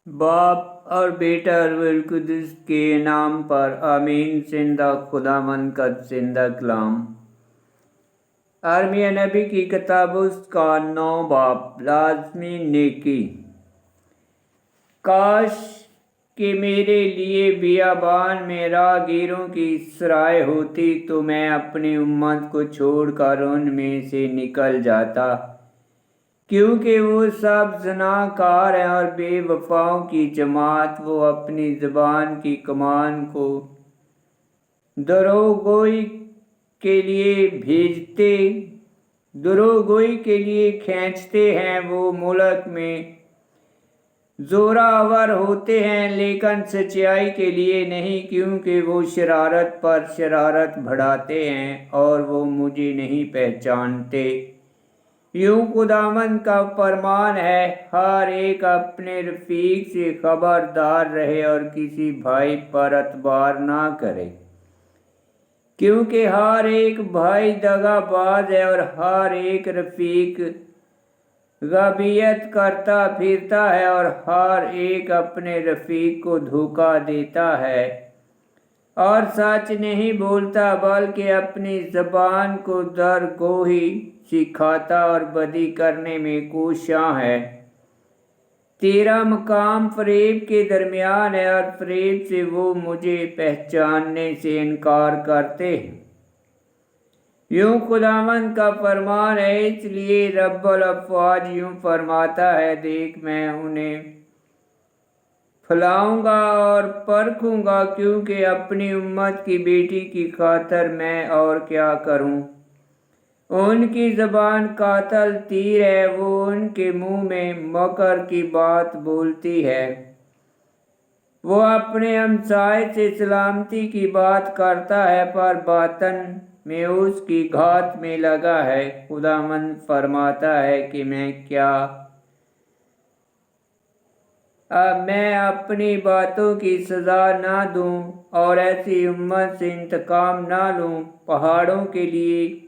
باپ اور بیٹا اور روح القدس کے نام پر آمین۔ زندہ خداوند کا زندہ کلام۔ ارمیہ نبی کی کتاب اس کا 9 باب۔ لازمی نیکی۔ کاش کہ میرے لیے بیابان میں راہگیروں کی سرائے ہوتی تو میں اپنی امت کو چھوڑ کر ان میں سے نکل جاتا، کیونکہ وہ سب زنا کار ہیں اور بے وفاؤں کی جماعت۔ وہ اپنی زبان کی کمان کو دروغگوئی کے لیے کھینچتے ہیں۔ وہ ملک میں زورآور ہوتے ہیں لیکن سچائی کے لیے نہیں، کیونکہ وہ شرارت پر شرارت بڑھاتے ہیں اور وہ مجھے نہیں پہچانتے۔ یوں خداوند کا فرمان ہے، ہر ایک اپنے رفیق سے خبردار رہے اور کسی بھائی پر اعتبار نہ کرے، کیونکہ ہر ایک بھائی دغا باز ہے اور ہر ایک رفیق غیبت کرتا پھرتا ہے اور ہر ایک اپنے رفیق کو دھوکہ دیتا ہے اور سچ نہیں بولتا، بلکہ اپنی زبان کو درگوئی سکھاتا اور بدی کرنے میں کوشاں ہے۔ تیرا مقام فریب کے درمیان ہے اور فریب سے وہ مجھے پہچاننے سے انکار کرتے ہیں۔ یوں خداوند کا فرمان ہے، اس لیے رب الافواج یوں فرماتا ہے، دیکھ میں انہیں پھلاؤں گا اور پرکھوں گا، کیونکہ اپنی امت کی بیٹی کی خاطر میں اور کیا کروں۔ ان کی زبان قاتل تیر ہے، وہ ان کے منہ میں مکر کی بات بولتی ہے۔ وہ اپنے ہمسائے سے سلامتی کی بات کرتا ہے، پر باطن میں اس کی گھات میں لگا ہے۔ خداوند فرماتا ہے کہ میں اپنی باتوں کی سزا نہ دوں اور ایسی امت سے انتقام نہ لوں۔ پہاڑوں کے لیے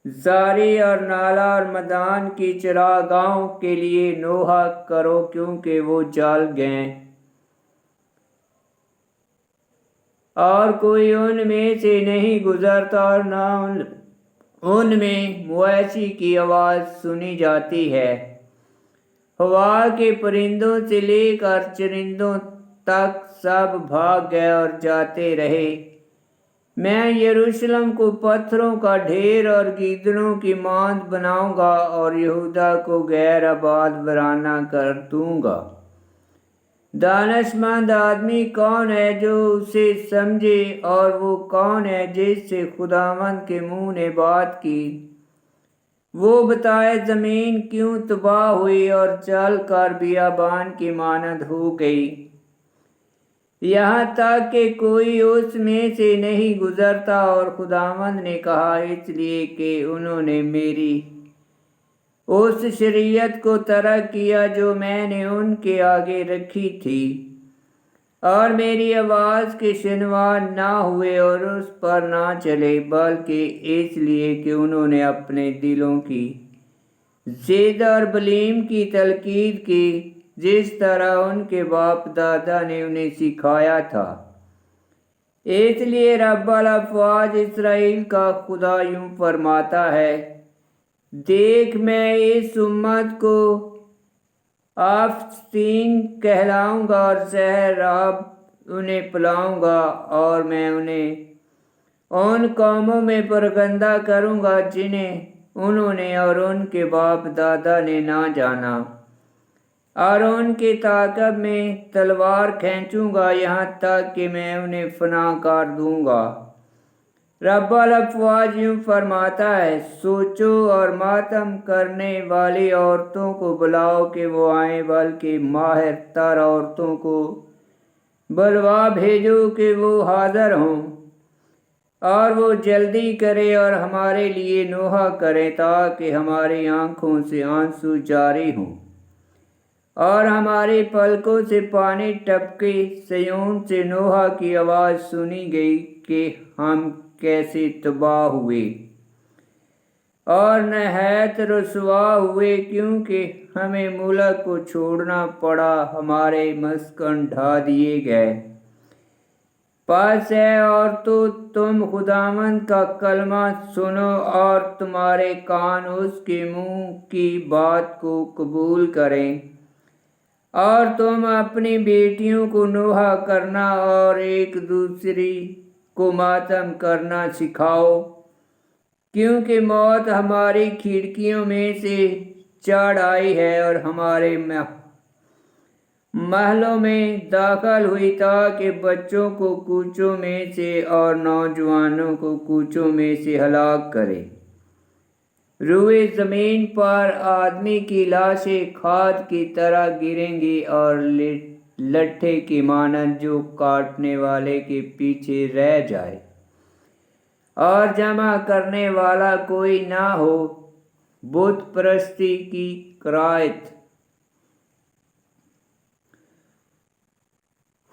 زاری اور نالا اور میدان کی چراگاہوں کے لیے نوحہ کرو، کیونکہ وہ جل گئے اور کوئی ان میں سے نہیں گزرتا اور نہ ان میں مویشی کی آواز سنی جاتی ہے۔ ہوا کے پرندوں سے لے کر چرندوں تک سب بھاگ گئے اور جاتے رہے۔ میں یروشلم کو پتھروں کا ڈھیر اور گیدڑوں کی ماند بناؤں گا اور یہودا کو غیر آباد ویرانہ کر دوں گا۔ دانش مند آدمی کون ہے جو اسے سمجھے، اور وہ کون ہے جس سے خداوند کے منہ نے بات کی؟ وہ بتائے زمین کیوں تباہ ہوئی اور چل کر بیابان کی مانند ہو گئی، یہاں تک کہ کوئی اس میں سے نہیں گزرتا۔ اور خداوند نے کہا، اس لیے کہ انہوں نے میری اس شریعت کو ترک کیا جو میں نے ان کے آگے رکھی تھی، اور میری آواز کے شنوا نہ ہوئے اور اس پر نہ چلے، بلکہ اس لیے کہ انہوں نے اپنے دلوں کی ضد اور بلیم کی تلقین کی، جس طرح ان کے باپ دادا نے انہیں سکھایا تھا۔ اس لیے رب الافواج اسرائیل کا خدا یوں فرماتا ہے، دیکھ میں اس امت کو آفسین کہلاؤں گا اور زہر آب انہیں پلاؤں گا، اور میں انہیں ان قوموں میں پراگندہ کروں گا جنہیں انہوں نے اور ان کے باپ دادا نے نہ جانا، اور ان کے تعاقب میں تلوار کھینچوں گا، یہاں تک کہ میں انہیں فنا کر دوں گا۔ رب الافواج یوں فرماتا ہے، سوچو اور ماتم کرنے والی عورتوں کو بلاؤ کہ وہ آئیں، بلکہ ماہر تر عورتوں کو بلوا بھیجو کہ وہ حاضر ہوں، اور وہ جلدی کرے اور ہمارے لیے نوحہ کرے، تاکہ ہماری آنکھوں سے آنسو جاری ہوں اور ہماری پلکوں سے پانی ٹپکے۔ صیون سے نوحہ کی آواز سنی گئی کہ ہم کیسے تباہ ہوئے، اور نہایت رسوا ہوئے، کیونکہ ہمیں ملک کو چھوڑنا پڑا، ہمارے مسکن ڈھا دیے گئے۔ پس ہے اور تو تم خداوند کا کلمہ سنو اور تمہارے کان اس کے منہ کی بات کو قبول کریں، اور تم اپنی بیٹیوں کو نوحہ کرنا اور ایک دوسری کو ماتم کرنا سکھاؤ، کیونکہ موت ہماری کھڑکیوں میں سے چڑھ آئی ہے اور ہمارے محلوں میں داخل ہوئی، تاکہ بچوں کو کوچوں میں سے اور نوجوانوں کو کوچوں میں سے ہلاک کرے۔ روئے زمین پر آدمی کی لاشیں کھاد کی طرح گریں گی، اور لٹھے کی مانند جو کاٹنے والے کے پیچھے رہ جائے، اور جمع کرنے والا کوئی نہ ہو۔ بت پرستی کی کرائط۔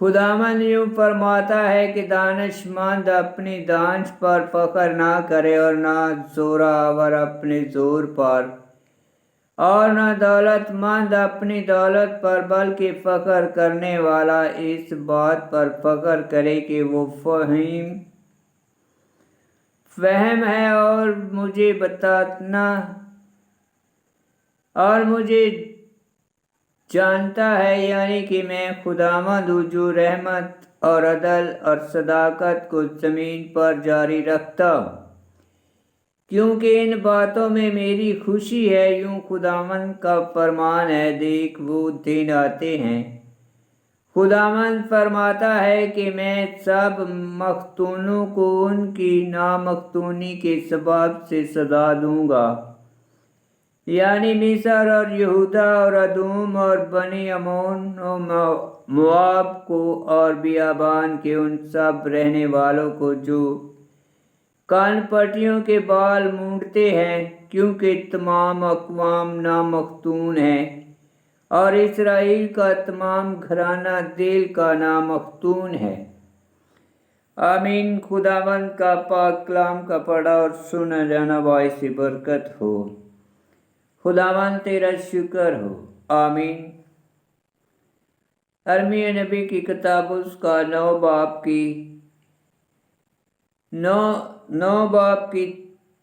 خداوند یوں فرماتا ہے کہ دانش مند اپنی دانش پر فخر نہ کرے، اور نہ زوراور اپنے زور پر، اور نہ دولت مند اپنی دولت پر، بلکہ فخر کرنے والا اس بات پر فخر کرے کہ وہ فہم ہے اور مجھے بتانا اور مجھے جانتا ہے، یعنی کہ میں خداوند ہوں جو رحمت اور عدل اور صداقت کو زمین پر جاری رکھتا ہوں، کیونکہ ان باتوں میں میری خوشی ہے۔ یوں خداوند کا فرمان ہے، دیکھ وہ دن آتے ہیں، خداوند فرماتا ہے کہ میں سب مختونوں کو ان کی نامختونی کے سبب سے سزا دوں گا، یعنی مصر اور یہودا اور ادوم اور بنی عمون اور مواب کو، اور بیابان کے ان سب رہنے والوں کو جو کان پٹیوں کے بال مونڈتے ہیں، کیونکہ تمام اقوام نامختون ہیں، اور اسرائیل کا تمام گھرانہ دل کا نامختون ہے۔ آمین۔ خداوند کا پاک کلام کا پڑھا اور سنا جانا باعث برکت ہو۔ خداوند تیرا شکر ہو۔ آمین۔ ارمیہ نبی کی کتاب اس کا 9 باب کی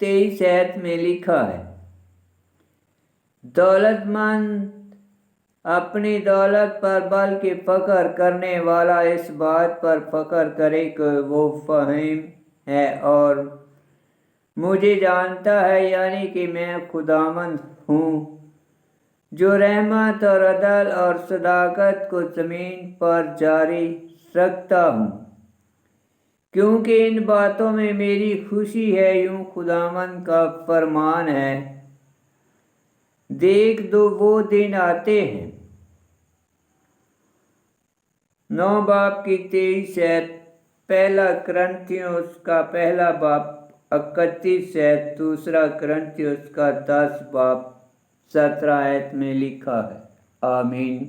23 آیت میں لکھا ہے، دولت مند اپنی دولت پر بلکہ فخر کرنے والا اس بات پر فخر کرے کہ وہ فہم ہے اور مجھے جانتا ہے، یعنی کہ میں خداوند ہوں جو رحمت اور عدل اور صداقت کو زمین پر جاری رکھتا ہوں، کیونکہ ان باتوں میں میری خوشی ہے۔ یوں خداوند کا فرمان ہے، دیکھ وہ دن آتے ہیں۔ 9 باب کی 23 آیت، پہلا کرنتھیوں اس کا پہلا باب 31 آیت، دوسرا کرنتھیوں اس کا 10 باب 17 آیت میں لکھا ہے۔ آمین۔